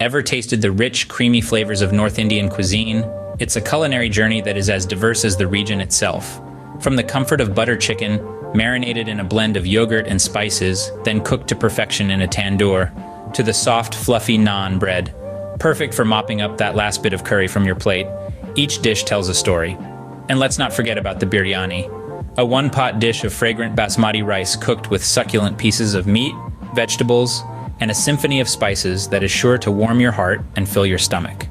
Ever tasted the rich, creamy flavors of North Indian cuisine? It's a culinary journey that is as diverse as the region itself. From the comfort of butter chicken, marinated in a blend of yogurt and spices, then cooked to perfection in a tandoor, to the soft, fluffy naan bread, perfect for mopping up that last bit of curry from your plate, each dish tells a story. And let's not forget about the biryani, a one-pot dish of fragrant basmati rice cooked with succulent pieces of meat, vegetables, and a symphony of spices that is sure to warm your heart and fill your stomach.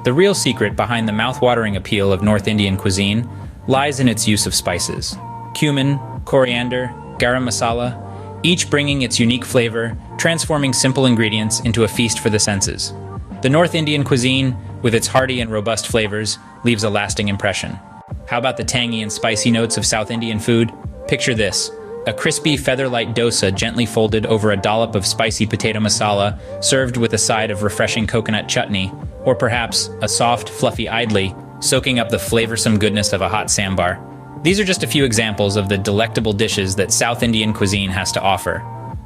The real secret behind the mouth-watering appeal of North Indian cuisine lies in its use of spices. Cumin, coriander, garam masala, each bringing its unique flavor, transforming simple ingredients into a feast for the senses. The North Indian cuisine, with its hearty and robust flavors, leaves a lasting impression. How about the tangy and spicy notes of South Indian food? Picture this: a crispy, feather-light dosa gently folded over a dollop of spicy potato masala, served with a side of refreshing coconut chutney, or perhaps a soft, fluffy idli, soaking up the flavorsome goodness of a hot sambar. These are just a few examples of the delectable dishes that South Indian cuisine has to offer.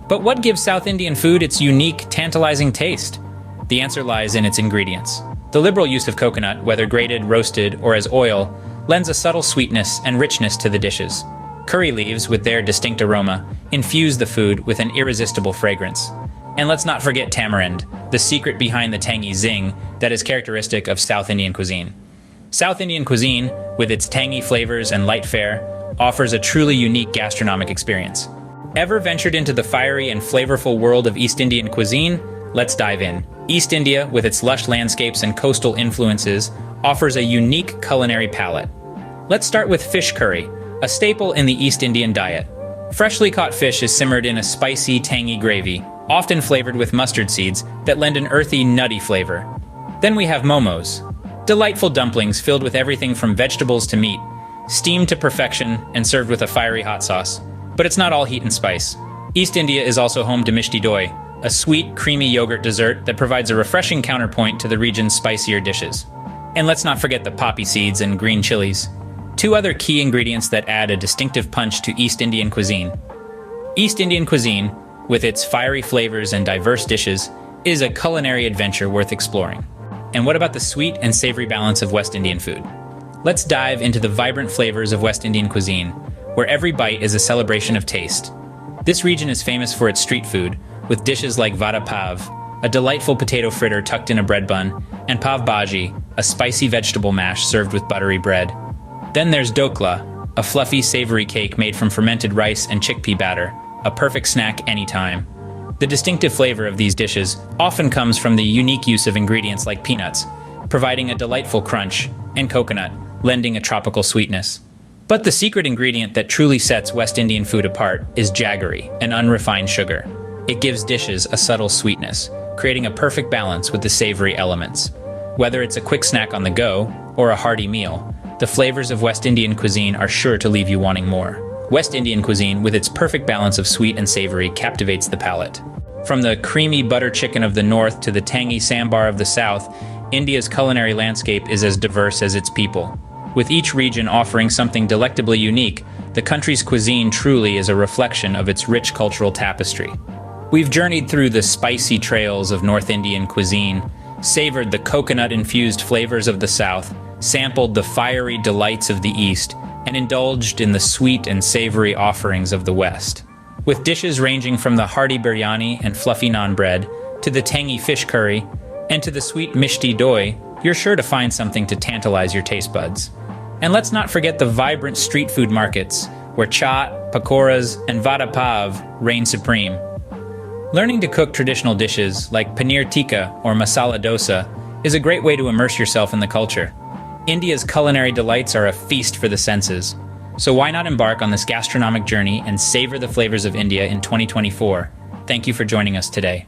But what gives South Indian food its unique, tantalizing taste? The answer lies in its ingredients. The liberal use of coconut, whether grated, roasted, or as oil, lends a subtle sweetness and richness to the dishes. Curry leaves, with their distinct aroma, infuse the food with an irresistible fragrance. And let's not forget tamarind, the secret behind the tangy zing that is characteristic of South Indian cuisine. South Indian cuisine, with its tangy flavors and light fare, offers a truly unique gastronomic experience. Ever ventured into the fiery and flavorful world of East Indian cuisine? Let's dive in. East India, with its lush landscapes and coastal influences, offers a unique culinary palette. Let's start with fish curry, a staple in the East Indian diet. Freshly caught fish is simmered in a spicy, tangy gravy, often flavored with mustard seeds that lend an earthy, nutty flavor. Then we have momos, delightful dumplings filled with everything from vegetables to meat, steamed to perfection and served with a fiery hot sauce. But it's not all heat and spice. East India is also home to mishti doi, a sweet, creamy yogurt dessert that provides a refreshing counterpoint to the region's spicier dishes. And let's not forget the poppy seeds and green chilies, two other key ingredients that add a distinctive punch to East Indian cuisine. East Indian cuisine, with its fiery flavors and diverse dishes, is a culinary adventure worth exploring. And what about the sweet and savory balance of West Indian food? Let's dive into the vibrant flavors of West Indian cuisine, where every bite is a celebration of taste. This region is famous for its street food, with dishes like vada pav, a delightful potato fritter tucked in a bread bun, and pav bhaji, a spicy vegetable mash served with buttery bread. Then there's dokla, a fluffy, savory cake made from fermented rice and chickpea batter, a perfect snack anytime. The distinctive flavor of these dishes often comes from the unique use of ingredients like peanuts, providing a delightful crunch, and coconut, lending a tropical sweetness. But the secret ingredient that truly sets West Indian food apart is jaggery, an unrefined sugar. It gives dishes a subtle sweetness, creating a perfect balance with the savory elements. Whether it's a quick snack on the go or a hearty meal, the flavors of West Indian cuisine are sure to leave you wanting more. West Indian cuisine, with its perfect balance of sweet and savory, captivates the palate. From the creamy butter chicken of the north to the tangy sambar of the south, India's culinary landscape is as diverse as its people. With each region offering something delectably unique, the country's cuisine truly is a reflection of its rich cultural tapestry. We've journeyed through the spicy trails of North Indian cuisine, savored the coconut-infused flavors of the south, sampled the fiery delights of the east, and indulged in the sweet and savory offerings of the west. With dishes ranging from the hearty biryani and fluffy naan bread, to the tangy fish curry, and to the sweet mishti doi, you're sure to find something to tantalize your taste buds. And let's not forget the vibrant street food markets, where chaat, pakoras, and vada pav reign supreme. Learning to cook traditional dishes like paneer tikka or masala dosa is a great way to immerse yourself in the culture. India's culinary delights are a feast for the senses. So why not embark on this gastronomic journey and savor the flavors of India in 2024? Thank you for joining us today.